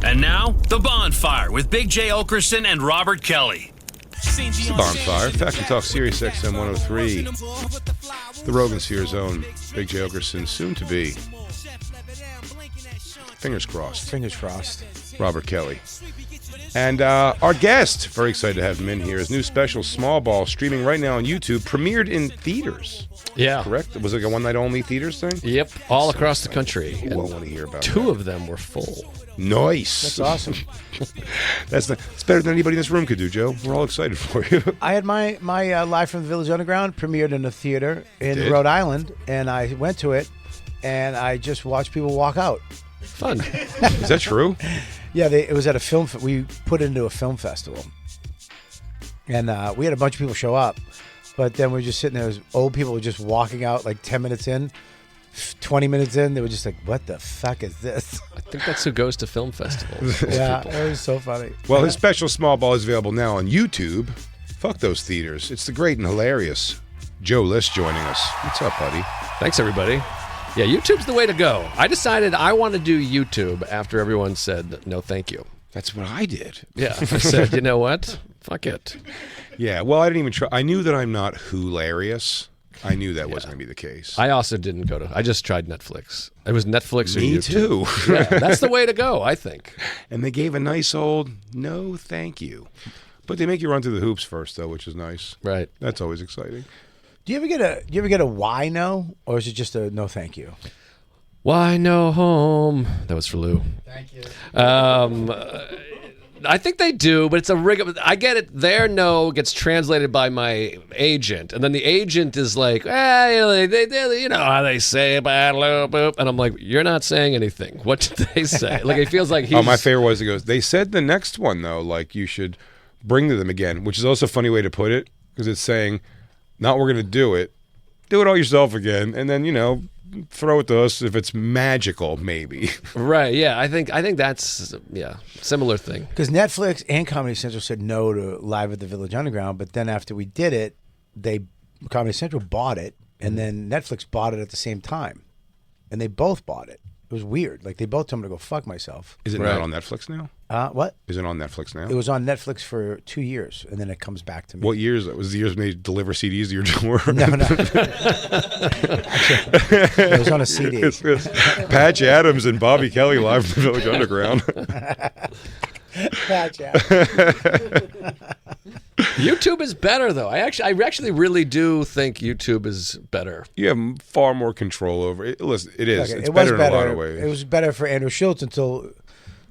And now, The Bonfire with Big J. Okerson and Robert Kelly. It's The Bonfire. Fact and Talk, Sirius XM 103. The Rogan Sphere Zone. Big J. Okerson, soon to be. Fingers crossed. Fingers crossed. Robert Kelly. And our guest, very excited to have him in here, his new special, Small Ball, streaming right now on YouTube, premiered in theaters. Yeah. Correct? It was like a one-night-only theaters thing? Yep, all across the country. I want to hear about Two that. of them were full. Nice. That's awesome. It's better than anybody in this room could do, Joe. We're all excited for you. I had my Live from the Village Underground premiered in a theater in Did? Rhode Island, and I went to it, and I just watched people walk out. Fun. Is that true? Yeah, it was at a film. We put it into a film festival, and we had a bunch of people show up, but then we were just sitting there. Old people were just walking out like 10 minutes in, 20 minutes in. They were just like, "What the fuck is this?" I think that's who goes to film festivals. Yeah, it was so funny. Well, his special Small Ball is available now on YouTube. Fuck those theaters. It's the great and hilarious Joe List joining us. What's up, buddy? Thanks, everybody. Yeah, YouTube's the way to go. I decided I want to do YouTube after everyone said no thank you. That's what I did. Yeah, I said, you know what? Fuck it. Yeah, well, I didn't even try. I knew that I'm not hilarious. I knew that wasn't going to be the case. I also didn't go to... I just tried Netflix. It was Netflix or Me YouTube. too. Yeah, that's the way to go, I think. And they gave a nice old no thank you. But they make you run through the hoops first, though, which is nice. Right. That's always exciting. Do you ever get a why no, or is it just a no thank you? Why no home? That was for Lou. Thank you. I think they do, but it's a rig. I get it. Their no gets translated by my agent, and then the agent is like, they you know how they say, boop, and I'm like, you're not saying anything. What did they say? Like, it feels like he's... Oh, my favorite was, he goes, they said the next one, though, like, you should bring to them again, which is also a funny way to put it, because it's saying, not we're going to do it all yourself again, and then, you know, throw it to us if it's magical, maybe. Right, yeah. I think that's, similar thing. Because Netflix and Comedy Central said no to Live at the Village Underground, but then after we did it, Comedy Central bought it, and then Netflix bought it at the same time, and they both bought it. It was weird. Like, they both told me to go fuck myself. Is it not on Netflix now? What? Is it on Netflix now? It was on Netflix for 2 years, and then it comes back to me. What years? Was the years when they deliver CDs to your door? No. Actually, it was on a CD. It's Patch Adams and Bobby Kelly live from the Village Underground. Patch Adams. YouTube is better, though. I actually really do think YouTube is better. You have far more control over it. Listen, it is. Okay, It's it better was in a lot of ways. It was better for Andrew Schultz until,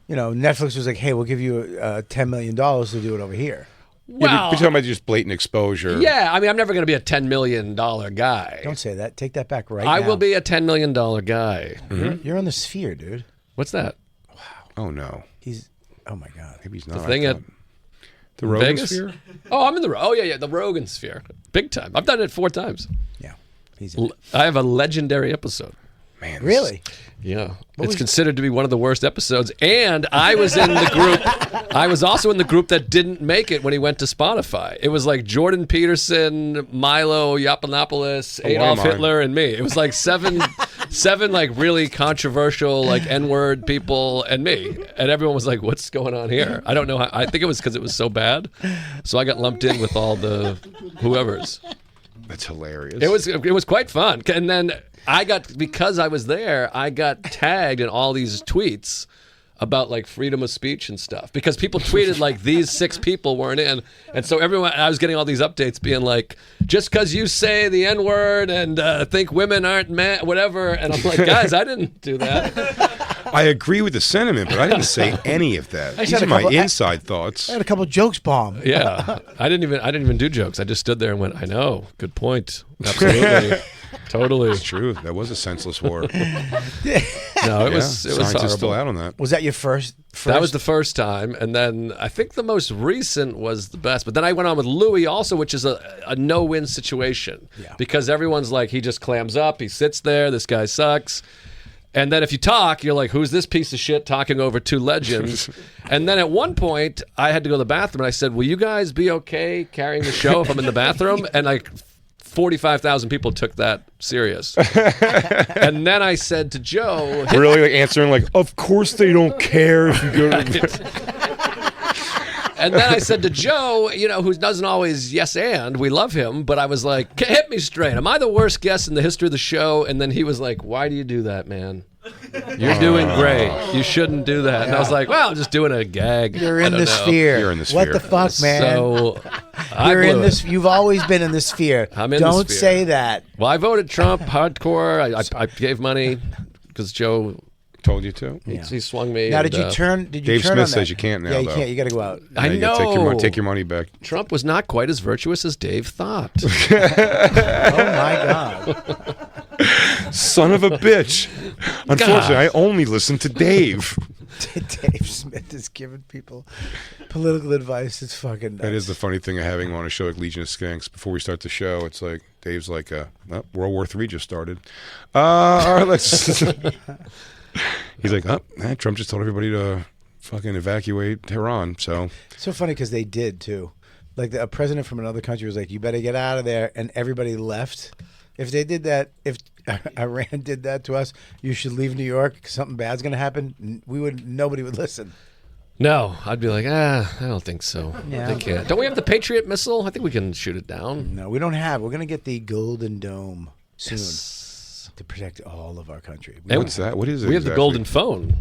Netflix was like, hey, we'll give you $10 million to do it over here. Yeah, but you're talking about just blatant exposure. Yeah, I mean, I'm never going to be a $10 million guy. Don't say that. Take that back right now. I will be a $10 million guy. You're on the Sphere, dude. What's that? Oh, no. Oh, my God. Maybe he's not. The thing at the Rogan Vegas? Sphere? Oh, I'm in the Rogan Sphere. Big time. I've done it 4 times. Yeah. He's in it. I have a legendary episode. Man, Really? Yeah. It's considered to be one of the worst episodes. And I was in the group. I was also in the group that didn't make it when he went to Spotify. It was like Jordan Peterson, Milo Yiannopoulos, Adolf Hitler, and me. It was like seven like really controversial like N-word people and me. And everyone was like, what's going on here? I don't know how. I think it was because it was so bad. So I got lumped in with all the whoever's. That's hilarious. It was quite fun. And then because I was there, I got tagged in all these tweets about like freedom of speech and stuff, because people tweeted like these 6 people weren't in, and so I was getting all these updates being like, just because you say the N-word and think women aren't men, whatever, and I'm like, guys, I didn't do that. I agree with the sentiment, but I didn't say any of that. These are my inside thoughts. I had a couple jokes bomb. Yeah, I didn't even do jokes. I just stood there and went, I know, good point, absolutely. Totally. It's true. That was a senseless war. No, it was Science horrible. is still out on that. Was that your first? That was the first time, and then I think the most recent was the best. But then I went on with Louis also, which is a no-win situation. Yeah. Because everyone's like, he just clams up, he sits there, this guy sucks. And then if you talk, you're like, who's this piece of shit talking over 2 legends? And then at one point, I had to go to the bathroom, and I said, will you guys be okay carrying the show if I'm in the bathroom? And like 45,000 people took that serious. And then I said to Joe, Really like, answering like, of course they don't care if you go to... and then I said to Joe, who doesn't always yes and, we love him, but I was like, hit me straight. Am I the worst guest in the history of the show? And then he was like, why do you do that, man? You're doing great. You shouldn't do that. And I was like, well, I'm just doing a gag. You're in the sphere. You're in the sphere. What the fuck, man? So You're in this. You've always been in the sphere. I'm in the Don't sphere. say that. Well, I voted Trump hardcore. I gave money because Joe, Told you to. he swung me. Now, and, did you turn? Did you Dave turn Smith on says that? you can't now, Yeah, you though. can't. You got to go out. I Now you know. gotta take your money back. Trump was not quite as virtuous as Dave thought. Oh my God. Son of a bitch. Unfortunately, I only listen to Dave. Dave Smith is giving people political advice. It's fucking nuts. That is the funny thing of having him on a show like Legion of Skanks. Before we start the show, it's like Dave's like, well, World War III just started. All right, let's. He's like, Trump just told everybody to fucking evacuate Tehran. So It's so funny because they did too. Like a president from another country was like, "You better get out of there," and everybody left. If they did that, if Iran did that to us, you should leave New York. Something bad's gonna happen. Nobody would listen. No, I'd be like, I don't think so. Yeah. They can't. Don't we have the Patriot missile? I think we can shoot it down. No, we don't have. We're gonna get the Golden Dome soon to protect all of our country. what's that? What is it? We have the exactly? golden phone.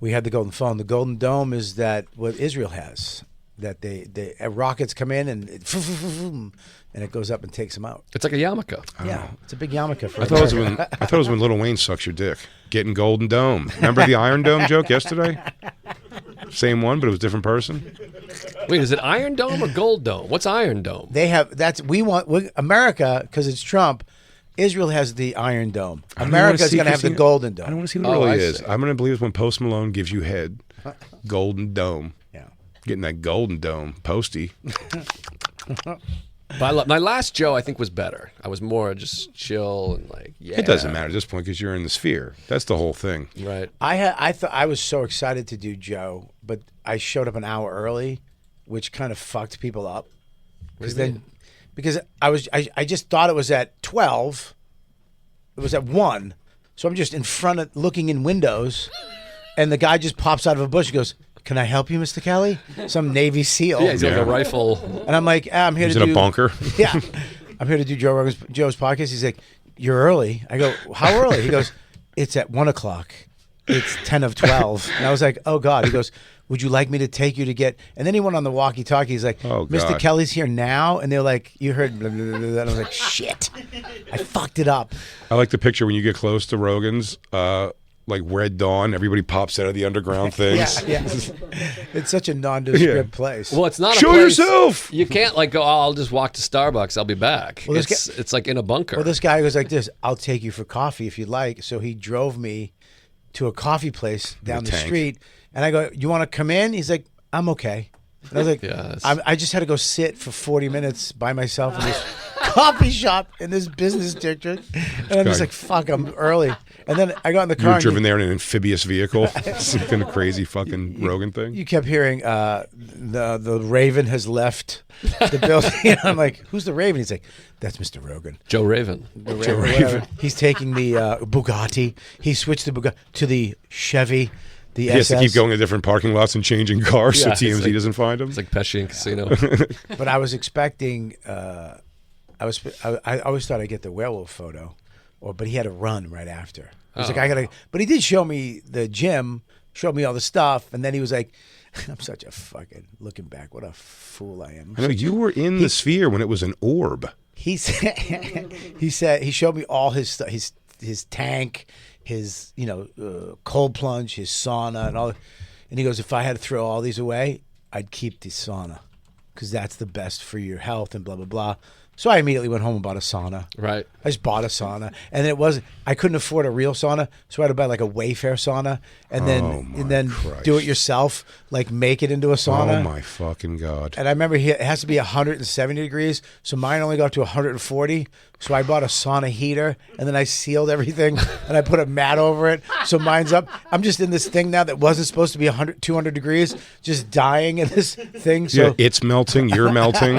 We had the Golden Phone. The Golden Dome is that what Israel has. That they rockets come in and it goes up and takes them out. It's like a yarmulke. Yeah, it's a big yarmulke for I thought it America. was when Lil Wayne sucks your dick. Getting Golden Dome. Remember the Iron Dome joke yesterday? Same one, but it was a different person. Wait, is it Iron Dome or Gold Dome? What's Iron Dome? They have America because it's Trump. Israel has the Iron Dome. America's going to have the Golden Dome. I don't want to see what it Oh, I really is. see. I'm going to believe it's when Post Malone gives you head. Golden Dome. Yeah. Getting that Golden Dome. Posty. My last Joe, I think, was better. I was more just chill and like, yeah. It doesn't matter at this point because you're in the sphere. That's the whole thing. Right. I thought I was so excited to do Joe, but I showed up an hour early, which kind of fucked people up. Because I just thought it was at 12. It was at 1. So I'm just in front of looking in windows, and the guy just pops out of a bush and goes, "Can I help you, Mr. Kelly?" Some Navy SEAL. Yeah, he's like a rifle. And I'm like, I'm here He's to in do a bunker. Yeah, I'm here to do Joe's podcast. He's like, "You're early." I go, "How early?" He goes, "It's at 1:00. It's 10 of 12." And I was like, "Oh God." He goes, "Would you like me to take you to get?" And then he went on the walkie-talkie. He's like, Oh, "Mr. God. Kelly's here now," and they're like, "You heard?" Blah, blah, blah, blah. And I was like, "Shit, I fucked it up." I like the picture when you get close to Rogan's, like Red Dawn, everybody pops out of the underground things. Yeah. It's such a nondescript place. Well, it's not Show a place, yourself! You can't like go, I'll just walk to Starbucks. I'll be back. Well, It's like in a bunker. Well, this guy goes like this, "I'll take you for coffee if you'd like." So he drove me to a coffee place down the tank. street. And I go, "You want to come in?" He's like, "I'm okay." And I was like, Yeah, I just had to go sit for 40 minutes by myself in this coffee shop in this business district. And I'm just like, fuck, I'm early. And then I got in the You car. were and driven there in an amphibious vehicle. Some kind of crazy fucking Rogan thing. You kept hearing the Raven has left the building. And I'm like, "Who's the Raven?" He's like, "That's Mr. Rogan." Joe Raven. The Raven. He's taking the Bugatti. He switched the Bugatti to the Chevy. The He has to SS. keep going to different parking lots and changing cars Yeah, so it's TMZ like- doesn't find him. It's like Pesci and Casino. But I was expecting. I always thought I'd get the werewolf photo, but he had to run right after. He was like, "I gotta." But he did show me the gym, showed me all the stuff, and then he was like, "I'm such a fucking looking back. What a fool I am." I know you were in the sphere when it was an orb. He said, he showed me all his stuff, his tank, his cold plunge, his sauna, and all. And he goes, "If I had to throw all these away, I'd keep the sauna because that's the best for your health and blah blah blah." So I immediately went home and bought a sauna. Right. I just bought a sauna, and then I couldn't afford a real sauna, so I had to buy like a Wayfair sauna, and then Christ. do it yourself, like make it into a sauna. Oh my fucking God. And I remember it has to be 170 degrees, so mine only got to 140. So I bought a sauna heater, and then I sealed everything, and I put a mat over it, so mine's up. I'm just in this thing now that wasn't supposed to be 100, 200 degrees, just dying in this thing. So Yeah, it's melting. You're melting.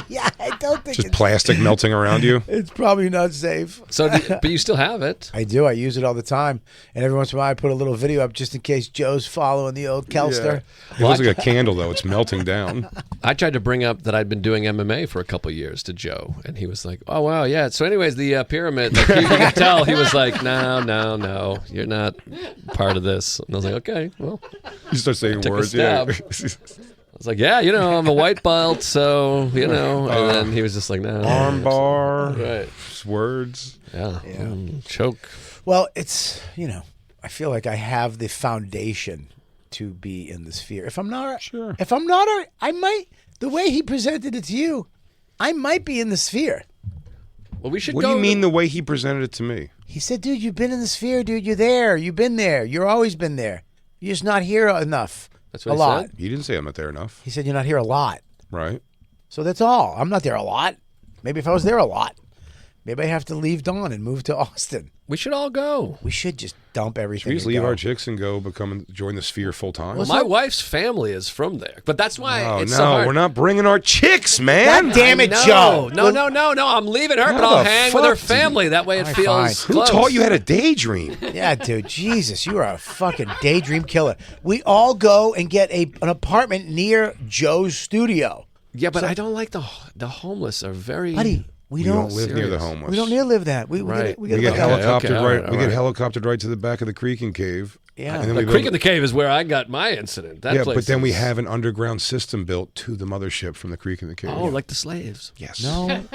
yeah, I don't think Just plastic melting around you. it's probably not safe. So, but you still have it. I do. I use it all the time, and every once in a while I put a little video up just in case Joe's following the old Kelster. It looks like a candle, though. It's melting down. I tried to bring up that I'd been doing MMA for a couple years to Joe, and he was like, "Oh wow, yeah." So, anyways, the pyramid. Like, you could tell he was like, "No, you're not part of this." And I was like, "Okay, well." You start saying Took a words. Yeah. stab. I was like, "Yeah, I'm a white belt, so And then he was just like, "No." Armbar. Right. Just words. Yeah. Choke. Well, it's I feel like I have the foundation to be in the sphere. If I'm not, Sure. If I'm not, I might. The way he presented it to you, I might be in the sphere. Well, we should What go. do you mean the way he presented it to me? He said, "Dude, you've been in the sphere, dude. You're there. You've been there. You're always been there. You're just not here enough. That's what a he lot." said? He didn't say I'm not there enough. He said, "You're not here a lot." Right? So that's all. I'm not there a lot. Maybe if I was there a lot, maybe I have to leave Dawn and move to Austin. We should all go. We should just dump everything. We just and leave go. our chicks and go join the sphere full time. Well, My wife's family is from there, but that's why Oh, it's no, so hard. we're not bringing our chicks, man. God damn it, No, Joe. no, I'm leaving her, but How I'll the hang with her fuck do you- family. That way it All right, feels fine. Who close. taught you how to daydream? Yeah, dude. Jesus, you are a fucking daydream killer. We all go and get an apartment near Joe's studio. Yeah, but I don't like the homeless are very. Buddy, we don't live near the serious. homeless. We don't need to live that. We Right. we We get get like helicoptered all right. right, We all get right. helicoptered right to the back of the creek and cave. Yeah. and then The we Creek build- in the Cave is where I got my incident. That yeah, place but then we is- have an underground system built to the mothership from the creek in the cave. Oh, like the slaves. yes. No. Yes.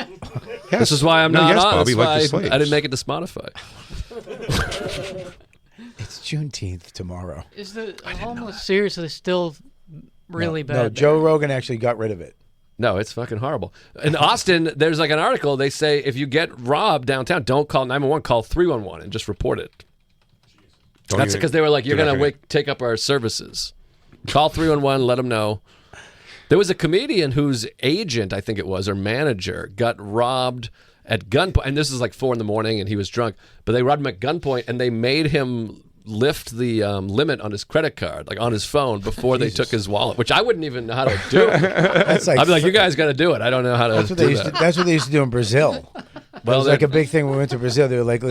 This is why I'm No, not yes, on. Bobby, That's like why the slaves. I didn't make it to Spotify. It's Juneteenth tomorrow. Is the homeless seriously still really bad? No, there? Joe Rogan actually got rid of it. No, it's fucking horrible. In Austin, there's like an article. They say if you get robbed downtown, don't call 911, call 311 and just report it. Don't That's even- because they were like, you're they're not going to take up our services. Call 311, let them know. There was a comedian whose agent, I think it was, or manager, got robbed at gunpoint. And this is like 4 a.m, and he was drunk. But they robbed him at gunpoint, and they made him lift the limit on his credit card, like on his phone, before they took his wallet, which I wouldn't even know how to do. That's like I'd be like, you guys got to do it. I don't know how to that's what do they used that. to, that's what they used to do in Brazil. Well, It was like they're- a big thing when we went to Brazil. They were like,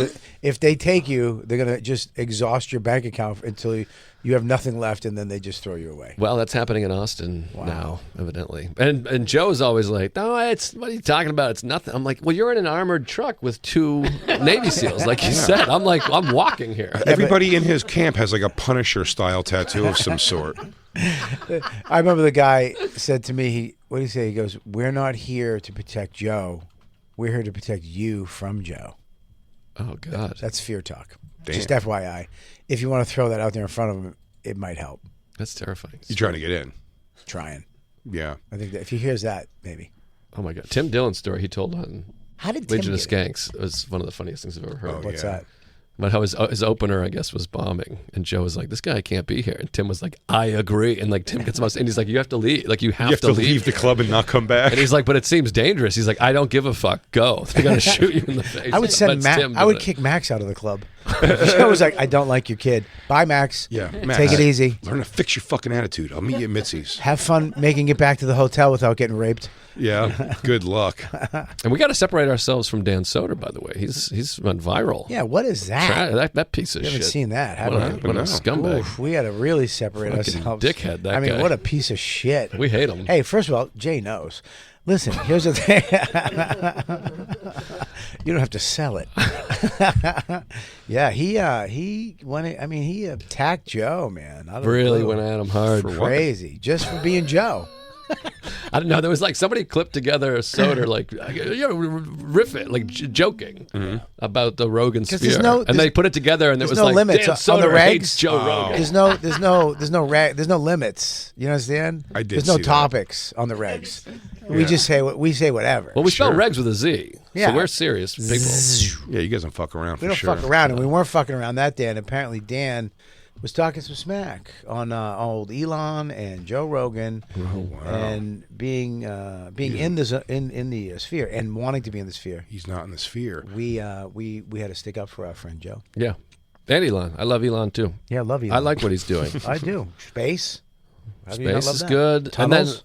if they take you, they're gonna just exhaust your bank account until you have nothing left, and then they just throw you away. Well, that's happening in Austin now, evidently. And Joe's always like, no, what are you talking about? It's nothing. I'm like, well, you're in an armored truck with 2 Navy SEALs, like you said. I'm like, I'm walking here. Everybody in his camp has like a Punisher style tattoo of some sort. I remember the guy said to me, what did he say? He goes, "We're not here to protect Joe. We're here to protect you from Joe." Oh, God. That's fear talk. Damn. Just FYI. If you want to throw that out there in front of him, it might help. That's terrifying. You trying to get in? Trying. Yeah. I think that if he hears that, maybe. Oh, my God. Tim Dillon's story he told on How did Tim Legion of get it? Skanks was one of the funniest things I've ever heard. What's yeah. that? About how his opener, I guess, was bombing. And Joe was like, this guy can't be here. And Tim was like, I agree. And like Tim gets him out, and he's like, you have to leave. Like, you have, You have to leave leave the club and not come back. And he's like, but it seems dangerous. He's like, I don't give a fuck. Go. They're going to shoot you in the face. I would send That's Max. Tim I would doing it. kick Max out of the club. Joe was like, "I don't like your kid. Bye, Max. yeah, Max, Take it easy. Learn to fix your fucking attitude. I'll meet you at Mitzi's. Have fun making it back to the hotel without getting raped." Yeah. Good luck. And we got to separate ourselves from Dan Soder, by the way. He's went viral. Yeah, what is that? That piece of We shit. haven't seen that, have What we? a, what a No. scumbag. Oof, we had to really separate Fucking ourselves. dickhead, that I mean, guy. what a piece of shit. We hate him. Hey, first of all, Jay knows. Listen, here's the thing. You don't have to sell it. Yeah, he went. I mean, he attacked Joe, man. Out of the Really blue. went at him hard. For what? Crazy, just for being Joe. I don't know. There was like somebody clipped together Soder, like, riff it, like joking about the Rogan 'Cause spear. there's no- and they put it together, and it there's was no like, limits Dan on the Soder regs. hates Joe Rogan. There's no limits. You understand? I did There's no see that. topics on the regs. We Yeah. just say we say whatever. Well, we spell Sure. regs with a Z. Yeah. So we're serious people. Zzz. Yeah, you guys don't fuck around for We don't sure. fuck around, and we weren't fucking around that day. And apparently, Dan was talking some smack on old Elon and Joe Rogan, and being in the sphere and wanting to be in the sphere. He's not in the sphere. We had to stick up for our friend Joe. Yeah. And Elon. I love Elon too. Yeah, I love Elon. I like what he's doing. I do. Space. How do you not Space love is that? good. Tunnels. And then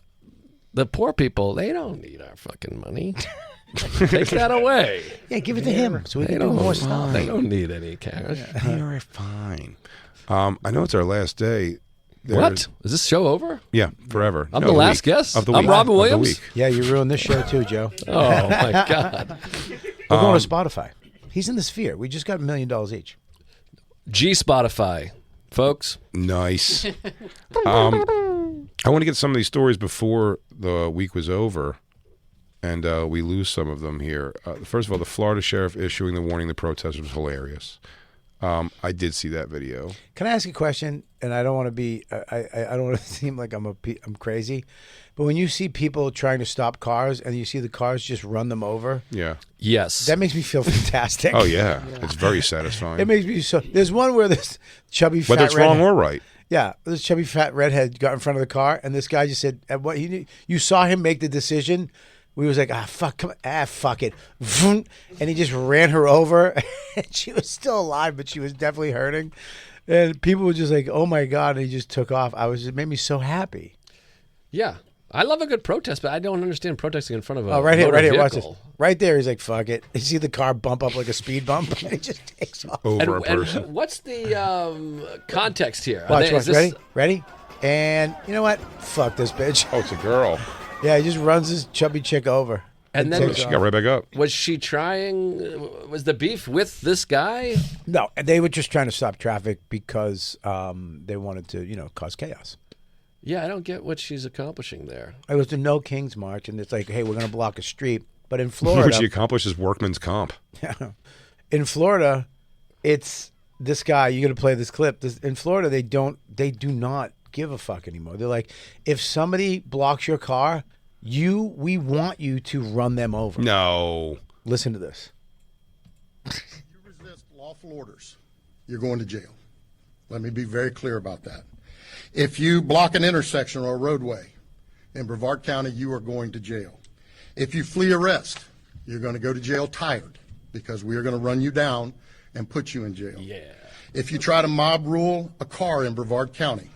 the poor people, they don't need our fucking money. Take that away. Yeah, give it to him so we They can do don't, more stuff. they don't need any cash. They are fine. I know it's our last day. What? Is this show over? Yeah, forever. I'm No, the last week. guest? Of the I'm week. Robin Of the Williams? week. Yeah, you ruined this show too, Joe. Oh, my God. We're going to Spotify. He's in the sphere. We just got $1 million each. G Spotify, folks. Nice. I want to get some of these stories before the week was over, and we lose some of them here. First of all, the Florida sheriff issuing the warning to protesters was hilarious. I did see that video. Can I ask you a question? And I don't want to be, I don't want to seem like I'm crazy, but when you see people trying to stop cars and you see the cars just run them over, Yeah. Yes. that makes me feel fantastic. Oh, yeah. It's very satisfying. It makes me so. There's one where this chubby fat Whether it's wrong or right. yeah, this chubby fat redhead got in front of the car, and this guy just said, "At what you saw him make the decision." We was like, fuck it, Vroom. And he just ran her over, and she was still alive, but she was definitely hurting. And people were just like, "Oh my god!" And he just took off. It made me so happy. Yeah. I love a good protest, but I don't understand protesting in front of a Oh, right here, motor watch this. vehicle. Right there, he's like, "Fuck it." You see the car bump up like a speed bump, and he just takes off. Over a person. And what's the context here? Watch, Is this- ready? And you know what? Fuck this bitch. Oh, it's a girl. Yeah, he just runs this chubby chick over. And then takes She off. got right back up. Was she trying? Was the beef with this guy? No, they were just trying to stop traffic because they wanted to, cause chaos. Yeah, I don't get what she's accomplishing there. It was the No Kings March, and it's like, hey, we're going to block a street. But in What Florida, she accomplished is workman's comp. in Florida, it's this guy. You're going to play this clip. In Florida, they do not give a fuck anymore. They're like, if somebody blocks your car, we want you to run them over. No. Listen to this. You resist lawful orders, you're going to jail. Let me be very clear about that. If you block an intersection or a roadway in Brevard County, you are going to jail. If you flee arrest, you're going to go to jail tired because we are going to run you down and put you in jail. Yeah. If you try to mob rule a car in Brevard County,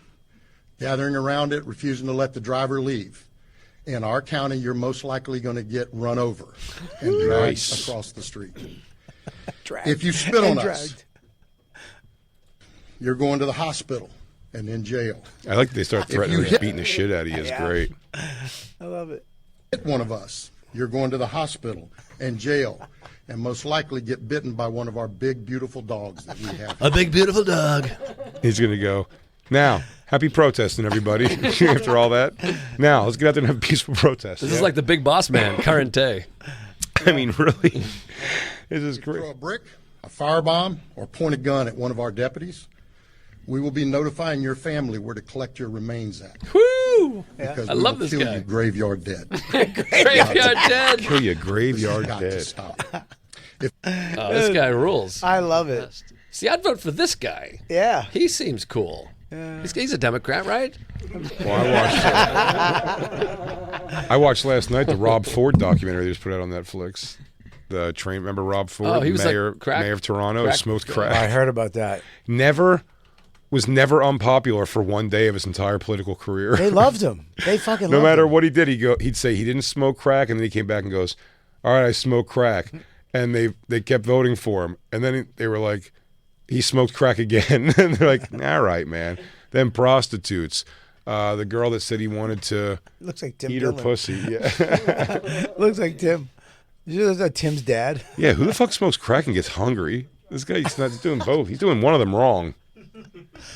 gathering around it, refusing to let the driver leave, in our county, you're most likely going to get run over and dragged Nice. across the street. Dragged. If you spit on And us, dragged. you're going to the hospital and in jail. I like that they start threatening you her, hit- beating the shit out of you. It's great. I love it. Hit one of us, you're going to the hospital and jail, and most likely get bitten by one of our big, beautiful dogs that we have. A big beautiful dog. He's going to go, now, happy protesting, everybody. After all that. Now, let's get out there and have a peaceful protest. This is like the Big Boss Man, current day. I mean, really. This is great. Throw a brick, a firebomb, or point a gun at one of our deputies, we will be notifying your family where to collect your remains at. Woo! Because I we love will this kill guy. you graveyard dead. Graveyard dead. Kill you, graveyard Got to dead. stop. Oh, this guy rules. I love it. See, I'd vote for this guy. Yeah. He seems cool. He's a Democrat, right? Well, I watched last night the Rob Ford documentary they just put out on Netflix. The train, remember Rob Ford, Oh, he was like mayor, crack- mayor of Toronto, crack- smoked I crack. heard about that. Was never unpopular for one day of his entire political career. They loved him. They fucking No loved matter him. what he did, he'd say he didn't smoke crack, and then he came back and goes, "All right, I smoke crack," and they kept voting for him, and then they were like, "He smoked crack again," and they're like, "All right, man." Then prostitutes, the girl that said he wanted to Looks like Tim eat her Dillon. pussy, yeah, Looks like Tim. Is that Tim's dad? yeah. Who the fuck smokes crack and gets hungry? This guy's not doing both. He's doing one of them wrong.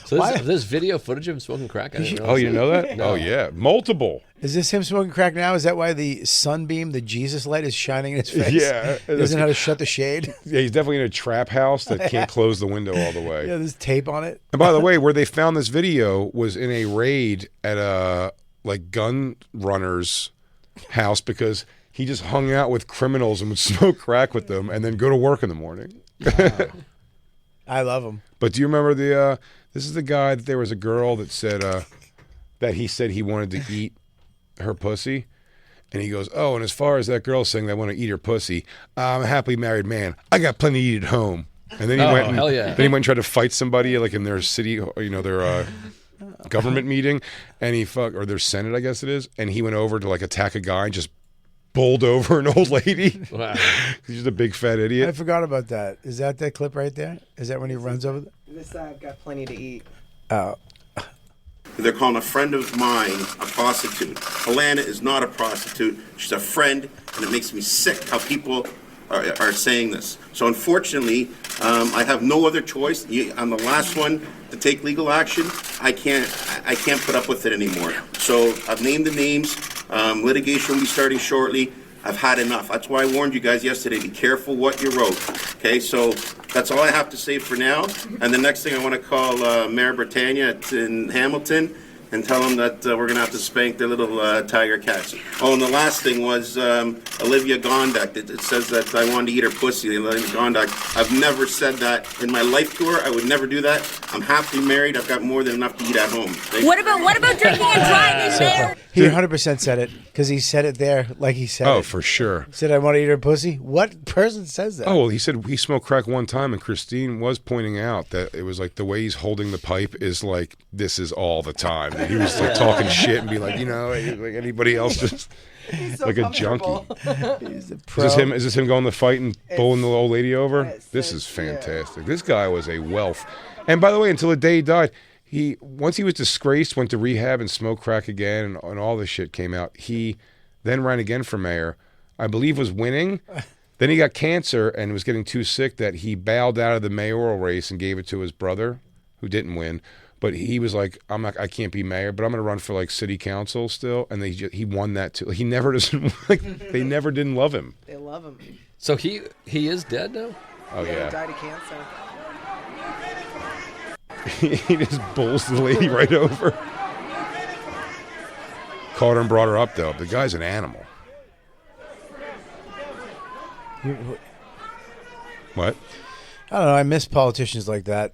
So there's video footage of him smoking crack. I didn't Oh, you know that? that? Oh, yeah, multiple. Is this him smoking crack now? Is that why the sunbeam, the Jesus light, is shining in his face? Yeah. He doesn't know how to shut the shade. Yeah, he's definitely in a trap house that can't close the window all the way. Yeah, there's tape on it. And by the way, where they found this video was in a raid at a gun runner's house because he just hung out with criminals and would smoke crack with them and then go to work in the morning. I love him. But do you remember the? This is the guy that there was a girl that said that he said he wanted to eat her pussy, and he goes, "Oh, and as far as that girl saying that I want to eat her pussy, I'm a happily married man. I got plenty to eat at home." And then he went. And, hell yeah. Then he went and tried to fight somebody like in their city, their government meeting, and or their senate, I guess it is, and he went over to like attack a guy and just bowled over an old lady. Wow. He's just a big fat idiot. I forgot about that. Is that clip right there? Is that when he runs over? This got plenty to eat. Oh. They're calling a friend of mine a prostitute. Alana is not a prostitute. She's a friend, and it makes me sick how people are saying this. So unfortunately, I have no other choice. I'm the last one to take legal action. I can't put up with it anymore. So I've named the names. Litigation will be starting shortly. I've had enough. That's why I warned you guys yesterday. Be careful what you wrote. Okay, so that's all I have to say for now. And the next thing I want to call Mayor Britannia in Hamilton and tell them that we're going to have to spank their little tiger cats. Oh, and the last thing was Olivia Gondak. It says that I wanted to eat her pussy. Olivia Gondak. I've never said that in my life to her. I would never do that. I'm happily married. I've got more than enough to eat at home. What about drinking and driving, Mayor? He 100% said it because he said it there like he said it. Oh, for sure. Said, I want to eat her pussy? What person says that? Oh, well, he said he smoked crack one time, and Christine was pointing out that it was like the way he's holding the pipe is like, this is all the time. And he was like talking shit and be like, like anybody else just So like a junkie. He's a Is pro. this him going to the fight and bowling the old lady over? Yes, This is fantastic. This guy was a wealth. And by the way, until the day he died, once he was disgraced, went to rehab and smoked crack again, and all this shit came out. He then ran again for mayor. I believe was winning. Then he got cancer and was getting too sick that he bailed out of the mayoral race and gave it to his brother, who didn't win. But he was like, I can't be mayor, but I'm going to run for like city council still. And he won that too. He never doesn't they never didn't love him. They love him. So he is dead now? Oh He yeah. died of cancer. He just bowls the lady right over. Caught her and brought her up though. The guy's an animal. What? I don't know. I miss politicians like that.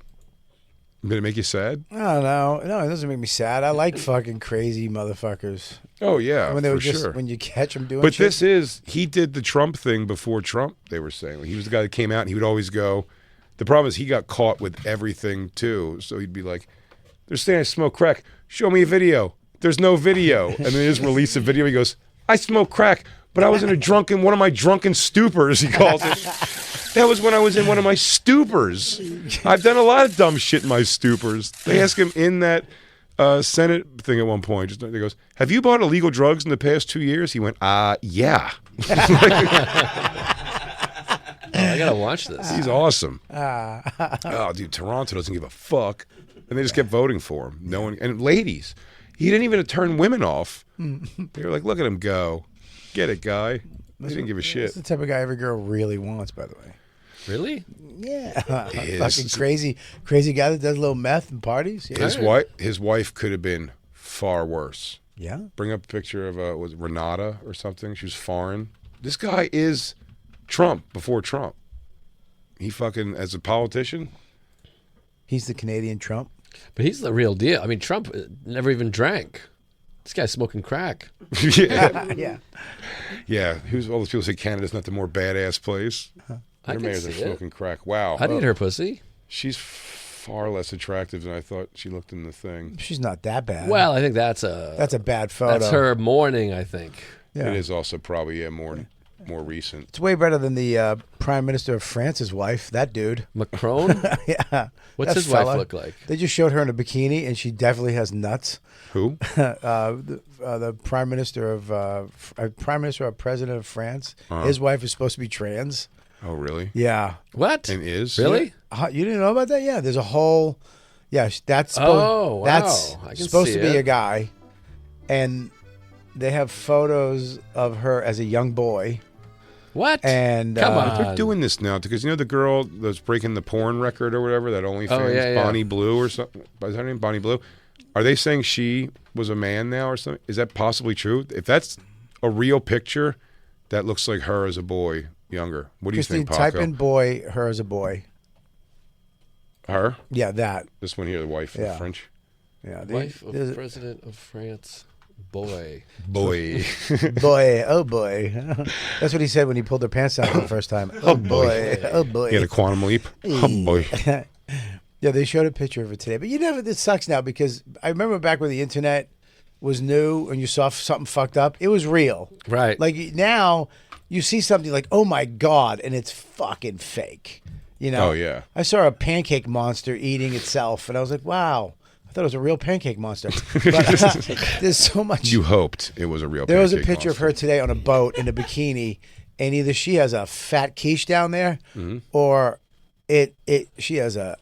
Did it make you sad? I don't know. No, it doesn't make me sad. I like fucking crazy motherfuckers. Oh yeah, When they for were just sure. when you catch them doing But shit. he did the Trump thing before Trump, they were saying. He was the guy that came out and he would always go. The problem is he got caught with everything too. So he'd be like, they're saying I smoke crack. Show me a video. There's no video. And then he just released a video. He goes, I smoke crack, but I was in one of my drunken stupors, he calls it. That was when I was in one of my stupors. I've done a lot of dumb shit in my stupors. They ask him in that Senate thing at one point. He goes, have you bought illegal drugs in the past 2 years? He went, yeah. I gotta watch this. He's awesome. Oh, dude, Toronto doesn't give a fuck. And they just kept voting for him. No one, and ladies, he didn't even turn women off. They were like, look at him go. Get it, guy. He didn't give a shit. That's the type of guy every girl really wants, by the way. Really? Yeah. He Fucking is. crazy guy that does a little meth and parties. Yeah. His wife could have been far worse. Yeah. Bring up a picture of was it Renata or something? She was foreign. This guy is Trump before Trump. He fucking, as a politician. He's the Canadian Trump. But he's the real deal. I mean, Trump never even drank. This guy's smoking crack. Yeah. Yeah. Yeah. Who's all those people say Canada's not the more badass place? I Their can mayors see are it. smoking crack. Wow. I'd eat her pussy. She's far less attractive than I thought she looked in the thing. She's not that bad. Well, I think that's a bad photo. That's her morning, I think. Yeah. It is also probably more recent. It's way better than the Prime Minister of France's wife, that dude. Macron? Yeah. What's That his wife fella. look like? They just showed her in a bikini, and she definitely has nuts. Who? The Prime Minister of President of France. His wife is supposed to be trans. Oh, really? Yeah. What? And is? Really? You didn't know about that? Yeah. There's a whole. Yeah, that's Oh, wow. that's I can supposed see to be it. a guy, and they have photos of her as a young boy. What? And Come But on. they're doing this now because you know the girl that's breaking the porn record or whatever, that OnlyFans, Oh, yeah. Bonnie Blue or something. Is her name Bonnie Blue? Are they saying she was a man now or something? Is that possibly true? If that's a real picture, that looks like her as a boy, younger. What do you Christine, think, Paco? type in boy, her as a boy. Her? Yeah, that. This one here, the wife of Yeah. the French. Yeah, Wife of President of France. Boy. Boy. boy, oh boy. That's what he said when he pulled their pants down for the first time. Oh boy, oh boy. He had a quantum leap. Oh, boy. Yeah, they showed a picture of it today. But you never, this sucks now because I remember back when the internet was new and you saw something fucked up, it was real. Right. Like now you see something like, oh my God, and it's fucking fake. You know? Oh, yeah. I saw a pancake monster eating itself and I was like, wow, I thought it was a real pancake monster. But there's so much. You hoped it was a real There was a pancake picture monster. of her today on a boat in a bikini, and either she has a fat quiche down there, or she has a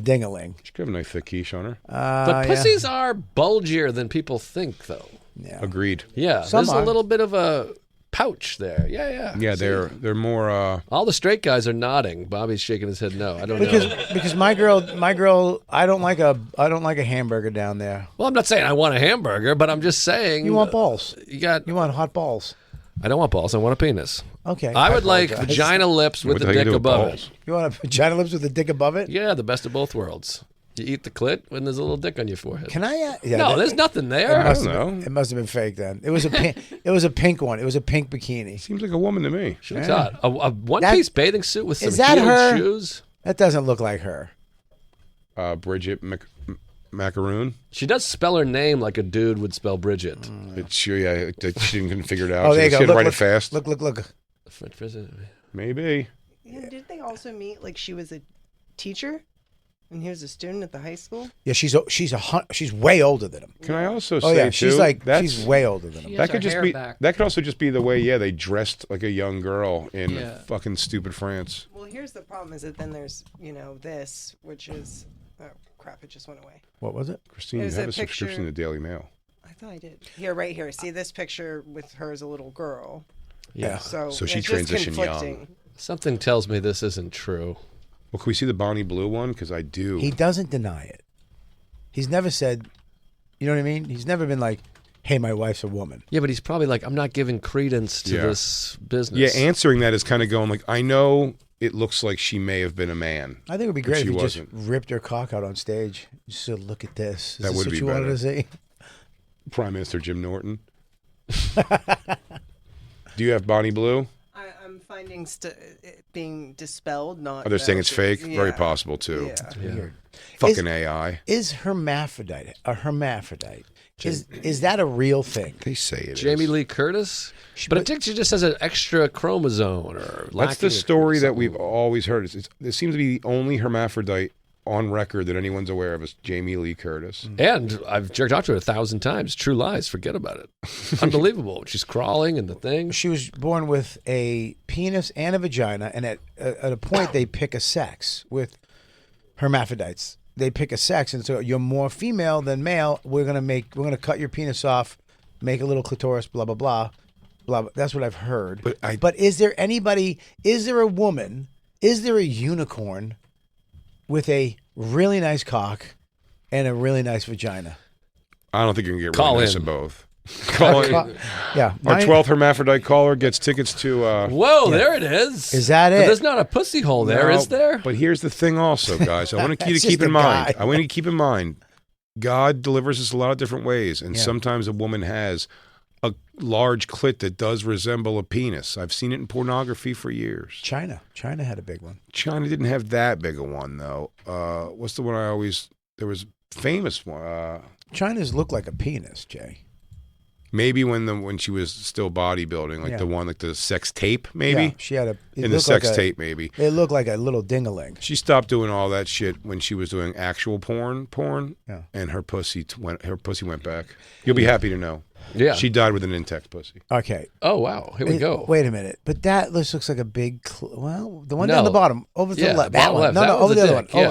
dingaling. She could have a nice thick quiche on her. But pussies are bulgier than people think, though. Yeah. Agreed. Yeah, Some there's are. a little bit of a pouch there. Yeah. Yeah, they're more. All the straight guys are nodding. Bobby's shaking his head no. I don't know. Because my girl, I don't like a hamburger down there. Well, I'm not saying I want a hamburger, but I'm just saying You want balls? You want hot balls? I don't want balls. I want a penis. Okay. I would like apologize. vagina lips with What the the heck dick you do with above balls? it. You want a vagina lips with a dick above it? Yeah, the best of both worlds. You eat the clit when there's a little dick on your forehead. Can I? Yeah, No, that- there's nothing there. I don't know. It must have been fake then. It was a pink. It was a pink one. It was a pink bikini. Seems like a woman to me. She looks hot. A one-piece bathing suit with some Is that huge her? shoes. That doesn't look like her. Bridget Macaroon. She does spell her name like a dude would spell Bridget. She couldn't figure it out. Oh, there you She go. had to Look, write look, it fast. Look. French president. Maybe. Yeah, did they also meet like she was a teacher and he was a student at the high school? Yeah, she's way older than him. Can I also Oh say yeah, too? she's way older than him. She That has could her just hair be. back. That could also just be the way. Yeah, they dressed like a young girl in Yeah. fucking stupid France. Well, here's the problem: is that then there's this, which is crap. It just went away. What was it? Christine, you There's have a a subscription to picture- the Daily Mail. I thought I did. Here, right here. See this picture with her as a little girl. Yeah. So she it's just transitioned young. conflicting. Something tells me this isn't true. Well, can we see the Bonnie Blue one? Because I do. He doesn't deny it. He's never said, you know what I mean? He's never been like, hey, my wife's a woman. Yeah, but he's probably like, I'm not giving credence to Yeah. this business. Yeah, answering that is kind of going like, I know it looks like she may have been a man. I think it would be but great she if he wasn't. just ripped her cock out on stage. Just said, look at this. Is That this would what be you wanted better. to see? Prime Minister Jim Norton. Do you have Bonnie Blue? I'm finding it being dispelled. Not. Oh, they're saying it's fake. Very Yeah. possible too. Yeah. Weird. Fucking Is- AI. Is hermaphrodite a hermaphrodite? Is that a real thing? They say it is. Jamie Lee Curtis? But I think she just has an extra chromosome or That's lacking the a story that something. we've always heard. It seems to be the only hermaphrodite on record that anyone's aware of is Jamie Lee Curtis. And I've jerked off to her 1,000 times. True lies. Forget about it. Unbelievable. She's crawling and the thing. She was born with a penis and a vagina, and at a point they pick a sex with hermaphrodites. They pick a sex, and so you're more female than male. We're gonna cut your penis off, make a little clitoris, blah blah blah, blah. Blah. That's what I've heard. But is there anybody? Is there a woman? Is there a unicorn with a really nice cock and a really nice vagina? I don't think you can get Call really nice in. of both. Call in. Yeah, Our 12th hermaphrodite caller gets tickets to. Whoa, there it is. Is that But it? there's not a pussy hole there, No, is there? But here's the thing, also, guys. I want you to It's keep just in a mind. guy. I want you to keep in mind. God delivers us a lot of different ways, and Yeah. sometimes a woman has a large clit that does resemble a penis. I've seen it in pornography for years. China had a big one. China didn't have that big a one though. What's the one I always? There was a famous one. China's look like a penis, Jay. Maybe when she was still bodybuilding, like Yeah. the one like the sex tape, maybe Yeah, she had a. it in the looked like sex a- tape, maybe. It looked like a little dingaling. She stopped doing all that shit when she was doing actual porn, Yeah. and her pussy went back. You'll be happy to know. Yeah. She died with an intact pussy. Okay. Oh, wow. Here we go. Wait a minute. But that looks like a big. Well, the one No. down the bottom, over to Yeah, the left. bottom That one. left. No, That no, one's over a the other dick, one. yeah.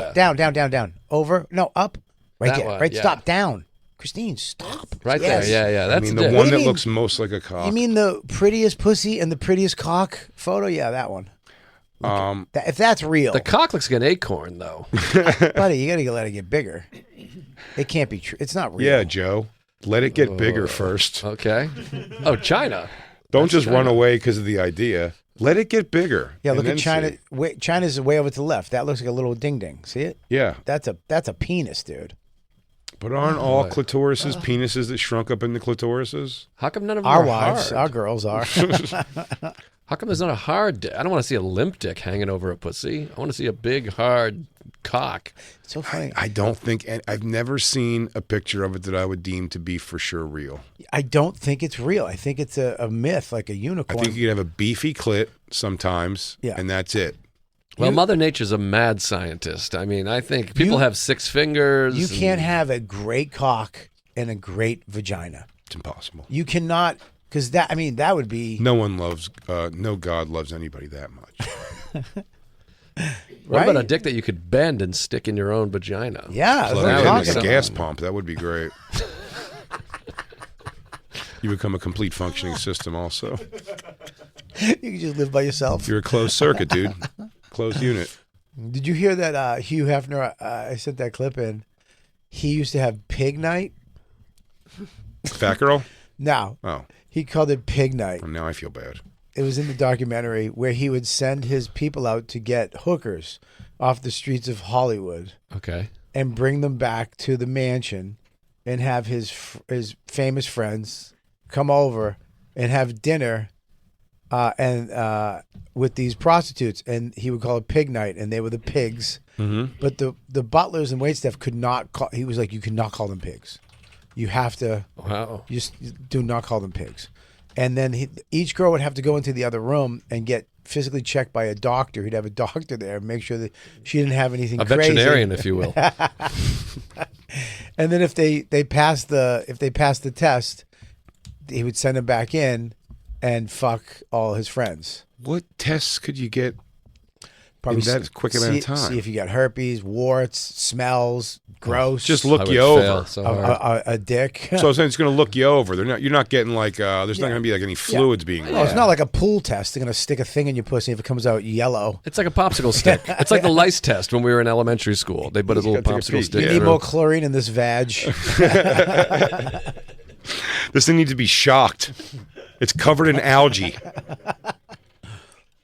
Over, down. Over. No, up. Right That there. one, Right. yeah. Stop. Down. Christine, stop. Right Yes. there. Yeah. I That's mean, a the dick. one do you that mean? looks most like a cock. You mean the prettiest pussy and the prettiest cock photo? Yeah, that one. If that's real, The cock looks like an acorn, though. buddy, you gotta let it get bigger. It can't be true. It's not real. Yeah, Joe. Let it get bigger first. Okay. Oh, China. Don't just run away because of the idea. Let it get bigger. Yeah, and look then at China. see. China's way over to the left. That looks like a little ding ding. See it? Yeah. That's a penis, dude. But aren't all clitorises penises that shrunk up into clitorises? How come none of them Our are wives, hard? our girls are. How come there's not a hard dick? I don't want to see a limp dick hanging over a pussy. I want to see a big, hard cock. It's so funny. I don't think, and I've never seen a picture of it that I would deem to be for sure real. I don't think it's real. I think it's a myth, like a I unicorn. think you could have a beefy clit sometimes, and that's it. Well, Mother Nature's a mad scientist. I mean, I think people have 6 fingers. You can't have a great cock and a great vagina. It's impossible. You cannot, because that would be. No one loves, no God loves anybody that much. What about a dick that you could bend and stick in your own vagina? Yeah, Plug that's it what I'm in like a talking gas about. pump. That would be great. You become a complete functioning system also. You can just live by yourself. You're a closed circuit, dude. Closed unit. Did you hear that Hugh Hefner, I sent that clip in, he used to have pig night? Fat girl? No. Oh. He called it pig night. Well, now I feel bad. It was in the documentary where he would send his people out to get hookers off the streets of Hollywood. Okay. And bring them back to the mansion and have his famous friends come over and have dinner with these prostitutes, and he would call it pig night, and they were the pigs. Mm-hmm. But the butlers and waitstaff could not call. He was like, you cannot call them pigs. You have to. Wow. You just do not call them pigs. And then each girl would have to go into the other room and get physically checked by a doctor. He'd have a doctor there and make sure that she didn't have anything a crazy. veterinarian, if you will. And then if they passed the test, he would send them back in and fuck all his friends. What tests could you get Probably in that quick amount of time? See if you got herpes, warts, smells, gross. Just look I you would fail over. so hard. A dick. So I'm saying it's going to look you over. You're not getting like. There's not going to be like any fluids being. No, it's not like a pool test. They're going to stick a thing in your pussy if it comes out yellow. It's like a popsicle stick. It's like the lice test when we were in elementary school. They put a little gotta take a popsicle peek. stick You Yeah. need through. more chlorine in this vag. This thing needs to be shocked. It's covered in algae.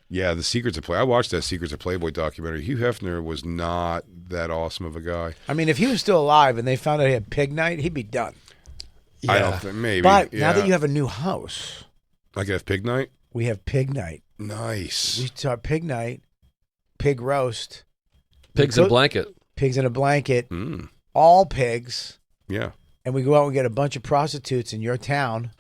Yeah, the Secrets of Play. I watched that Secrets of Playboy documentary. Hugh Hefner was not that awesome of a guy. I mean, if he was still alive and they found out he had pig night, he'd be done. I don't think maybe. But yeah. now that you have a new house, I could have pig night. we have pig night. Nice. We start pig night, pig roast, Pigs in a blanket. pigs in a blanket, Mm. all pigs, Yeah. and we go out and get a bunch of prostitutes in your town.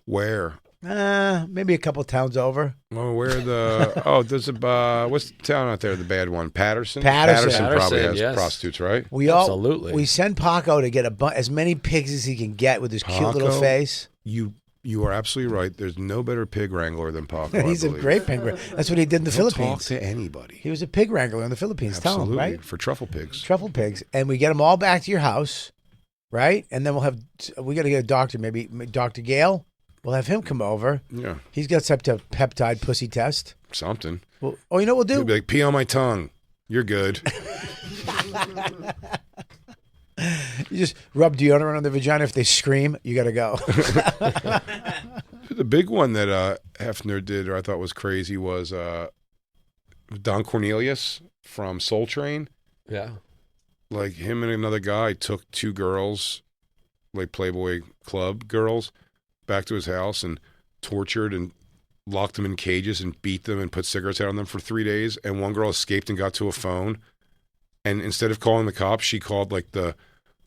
Where? Maybe a couple towns over. Oh, where the? Oh, there's a. What's the town out there? The bad one, Patterson. Patterson. probably Patterson, has yes. prostitutes, right? Absolutely. We send Paco to get as many pigs as he can get with his cute little Paco? face. You are absolutely right. There's no better pig wrangler than Paco. He's I a believe. great pig wrangler. That's what he did in the He'll Philippines. Talk to anybody. He was a pig wrangler in the Philippines. Tell him, Absolutely, right? for truffle pigs. Truffle pigs, and we get them all back to your house, right? And then we got to get a doctor, maybe Dr. Gale. We'll have him come over. Yeah, He's got some type of peptide pussy test. something. Well, oh, you know what we'll He'll do? be like, pee on my tongue. You're good. You just rub deodorant on the vagina. If they scream, you got to go. The big one that Hefner did, or I thought was crazy, was Don Cornelius from Soul Train. Yeah. Like him and another guy took 2 girls, like Playboy Club girls, back to his house and tortured and locked them in cages and beat them and put cigarettes out on them for 3 days. And one girl escaped and got to a phone. And instead of calling the cops, she called like the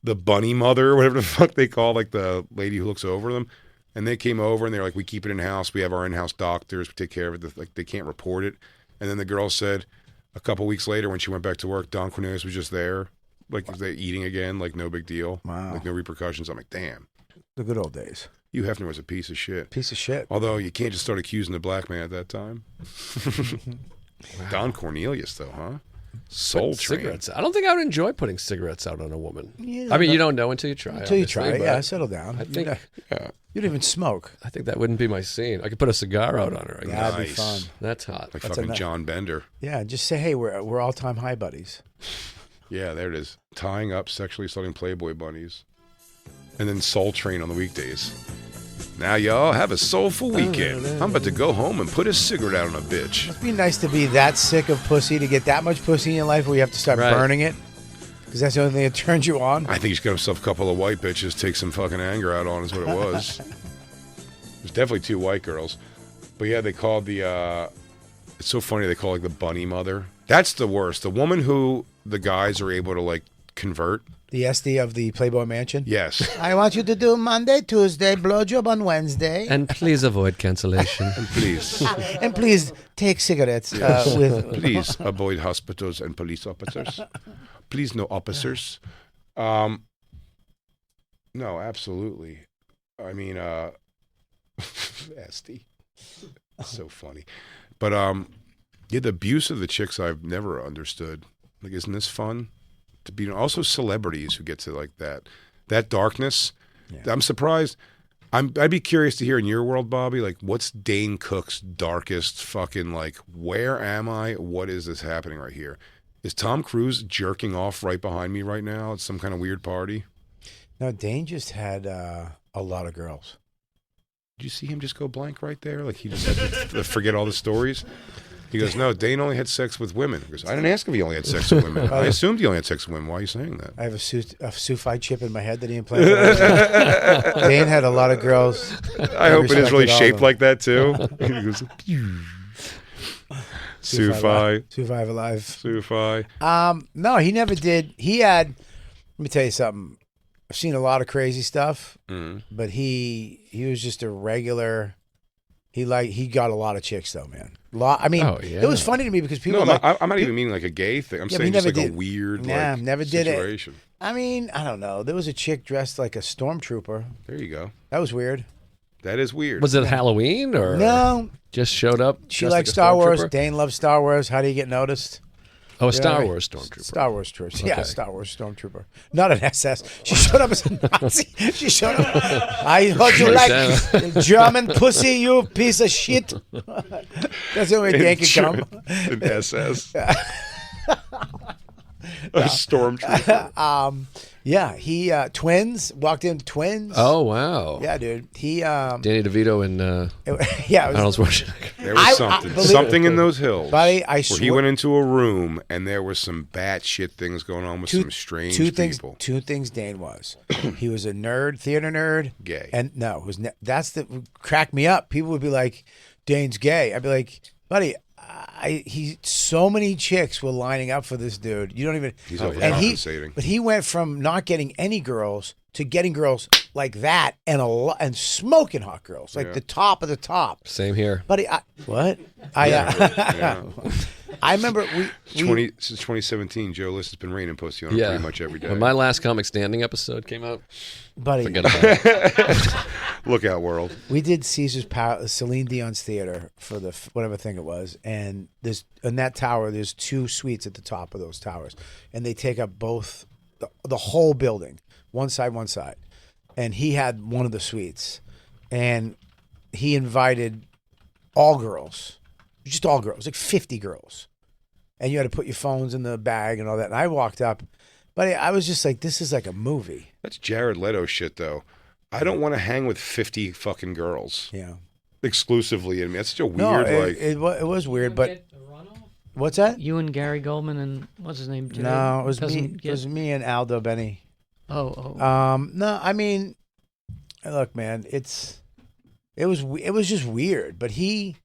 bunny mother or whatever the fuck they call, like the lady who looks over them. And they came over and they're like, we keep it in-house. We have our in-house doctors. We take care of it. Like they can't report it. And then the girl said a couple weeks later when she went back to work, Don Cornelius was just there. Like they eating again, like no big deal. Wow. Like no repercussions. I'm like, damn. The good old days. Hugh Hefner was a piece of shit. Piece of shit. Although you can't just start accusing the black man at that time. Don Cornelius, though, huh? Soul Train. Cigarettes. I don't think I would enjoy putting cigarettes out on a woman. Yeah, I mean, you don't know until you try. Until you obviously, try it. but Yeah, settle down. I think You don't even smoke. I think that wouldn't be my scene. I could put a cigar out on her. I guess. That'd be Nice. fun. That's hot. Like That's fucking enough. John Bender. Yeah, just say, hey, we're all time high buddies. Yeah, there it is. Tying up sexually assaulting Playboy bunnies. And then Soul Train on the weekdays. Now, y'all, have a soulful weekend. I'm about to go home and put a cigarette out on a bitch. It'd be nice to be that sick of pussy, to get that much pussy in your life where you have to start burning it. Because that's the only thing that turns you on. I think he's got himself a couple of white bitches, take some fucking anger out on, is what it was. There's definitely 2 white girls. But yeah, they called the, it's so funny, they call like the bunny mother. That's the worst. The woman who the guys are able to like convert. The SD of the Playboy Mansion? Yes. I want you to do Monday, Tuesday, blowjob on Wednesday. And please avoid cancellation. And please. And please take cigarettes with... Please avoid hospitals and police officers. Please no officers. No, absolutely. I mean, SD. So funny. But yeah, the abuse of the chicks I've never understood. Like, isn't this fun? To be also celebrities who get to like that darkness. Yeah. I'm surprised. I'd be curious to hear in your world, Bobby, like what's Dane Cook's darkest fucking like, where am I? What is this happening right here? Is Tom Cruise jerking off right behind me right now at some kind of weird party? No, Dane just had a lot of girls. Did you see him just go blank right there? Like he just had to forget all the stories? He goes, no, Dane only had sex with women. He goes, I didn't ask if he only had sex with women. I assumed he only had sex with women. Why are you saying that? I have a Sufi chip in my head that he implanted. Dane had a lot of girls. I hope it is really shaped like that, too. He goes, Sufi. Sufi alive. Sufi. No, he never did. He had, let me tell you something. I've seen a lot of crazy stuff, but he was just a regular... He got a lot of chicks though, man. It was funny to me because people. No, I'm not even meaning like a gay thing. I'm saying just like a weird, never did situation. It. I mean, I don't know. There was a chick dressed like a stormtrooper. There you go. That was weird. That is weird. Was it Halloween or no? Just showed up. She liked Star Wars. Dane loves Star Wars. How do you get noticed? Oh, a Star Wars stormtrooper. Star Wars trooper. Yeah, Star Wars stormtrooper. Not an SS. She showed up as a Nazi. She showed up. I thought you like German pussy, you piece of shit. That's the only way Dane can come. An SS. A stormtrooper. Yeah, he twins walked in twins. Oh wow. Yeah, dude. He Danny DeVito and Arnold Schwarzenegger. There was something in those hills, buddy. Where he went into a room and there was some batshit things going on with some strange people. Two things. Dane was. He was a nerd, theater nerd. Gay. And no, that's the cracked me up. People would be like, "Dane's gay." I'd be like, "Buddy." So many chicks were lining up for this dude. You don't even. He's overcompensating. But he went from not getting any girls to getting girls like that and smoking hot girls, like the top of the top. Same here, buddy. I remember since 2017, Joe List has been raining pussy on him pretty much every day. When my last Comic Standing episode came out, buddy, forget about it. Look out, world. We did Celine Dion's theater for the whatever thing it was, and in that tower there's 2 suites at the top of those towers, and they take up both the whole building, one side, and he had one of the suites, and he invited all girls, just all girls, like 50 girls, and you had to put your phones in the bag and all that. And I walked up, but I was just like, this is like a movie. That's Jared Leto shit, though. I don't want to hang with 50 fucking girls. Yeah. Exclusively. I mean, that's such a weird, it was weird, but... What's that? You and Gary Goldman and what's his name? Today? No, it was me and Aldo Benny. Oh. No, I mean, look, man, it was just weird, but he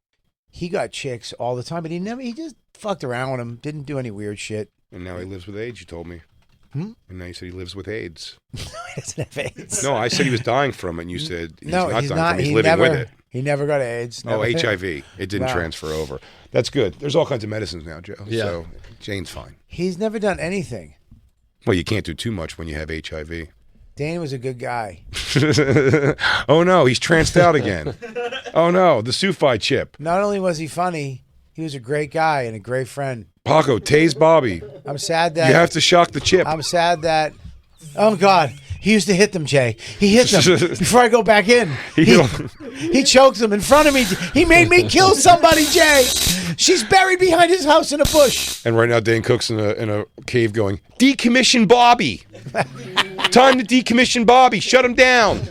got chicks all the time, but he just fucked around with them, didn't do any weird shit. And now he lives with AIDS, you told me. And now you said he lives with AIDS. No, he doesn't have AIDS. No, I said he was dying from it, and you said he's not dying from it. He's living with it. He never got AIDS. Never. Oh, HIV. It didn't transfer over. That's good. There's all kinds of medicines now, Joe. Yeah. So Jane's fine. He's never done anything. Well, you can't do too much when you have HIV. Dane was a good guy. Oh, no. He's tranced out again. Oh, no. The Sufi chip. Not only was he funny, he was a great guy and a great friend. Paco, tase Bobby. I'm sad that... You have to shock the chip. I'm sad that... Oh, God. He used to hit them, Jay. He hit them before I go back in. He choked them in front of me. He made me kill somebody, Jay. She's buried behind his house in a bush. And right now, Dane Cook's in a cave going, decommission Bobby. Time to decommission Bobby. Shut him down.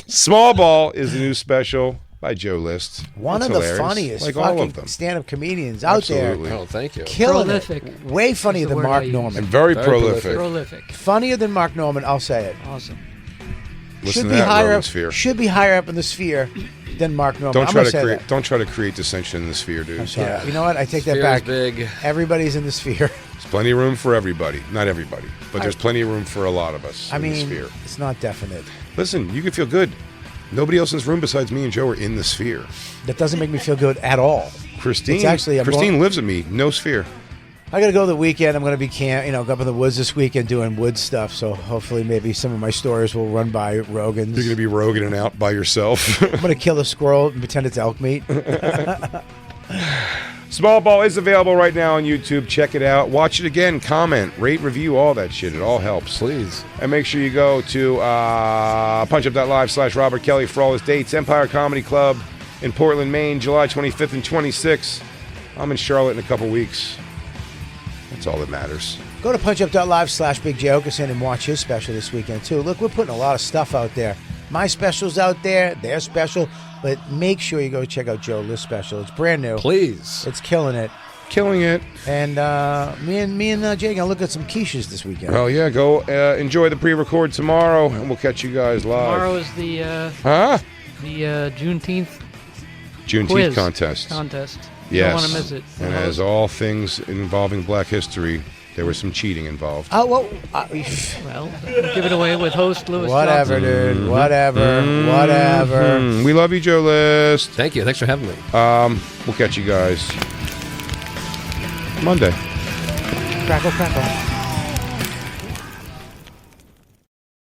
Small Ball is the new special by Joe List. One That's of the hilarious. funniest like all of fucking them. stand-up comedians out Absolutely. Oh, thank you. there. Killing Prolific it. Way funnier is the than word I Mark use. Norman. And very, Very prolific. Prolific. Funnier than Mark Norman, I'll say it. Awesome. Listen Should to be that, higher Roman up. Sphere. Should be higher up in the sphere than Mark Norman. Don't I'm try gonna to say create. that. Don't try to create dissension in the sphere, dude. I'm sorry. Yeah. You know what? I take that Sphere back. is big. Everybody's in the sphere. There's plenty of room for everybody. Not everybody, but there's plenty of room for a lot of us I in the mean, sphere. it's not definite. Listen, you can feel good. Nobody else in this room besides me and Joe are in the sphere. That doesn't make me feel good at all. Christine, It's actually- I'm Christine going- lives with me. No sphere. I gotta go the weekend. I'm gonna be go up in the woods this weekend doing wood stuff. So hopefully, maybe some of my stories will run by Rogan's. You're gonna be Roganing out by yourself. I'm gonna kill a squirrel and pretend it's elk meat. Small Ball is available right now on YouTube. Check it out. Watch it again. Comment, rate, review, all that shit. It all helps. Please. And make sure you go to punchup.live/Robert Kelly for all his dates. Empire Comedy Club in Portland, Maine, July 25th and 26th. I'm in Charlotte in a couple weeks. That's all that matters. Go to punchup.live/Big J Okerson and watch his special this weekend too. Look, we're putting a lot of stuff out there. My special's out there. Their special. But make sure you go check out Joe List's special. It's brand new. Please. It's killing it. Killing it. And me and Jay gonna look at some quiches this weekend. Oh yeah, go enjoy the pre-record tomorrow, and we'll catch you guys live. Tomorrow is the Juneteenth Juneteenth quiz contest. You Yes. don't want to miss it. And as all things involving Black history, there was some cheating involved. Oh well. Well, give it away with host Lewis Whatever, Johnson. dude. Whatever. We love you, Joe List. Thank you. Thanks for having me. We'll catch you guys Monday. Crackle, crackle.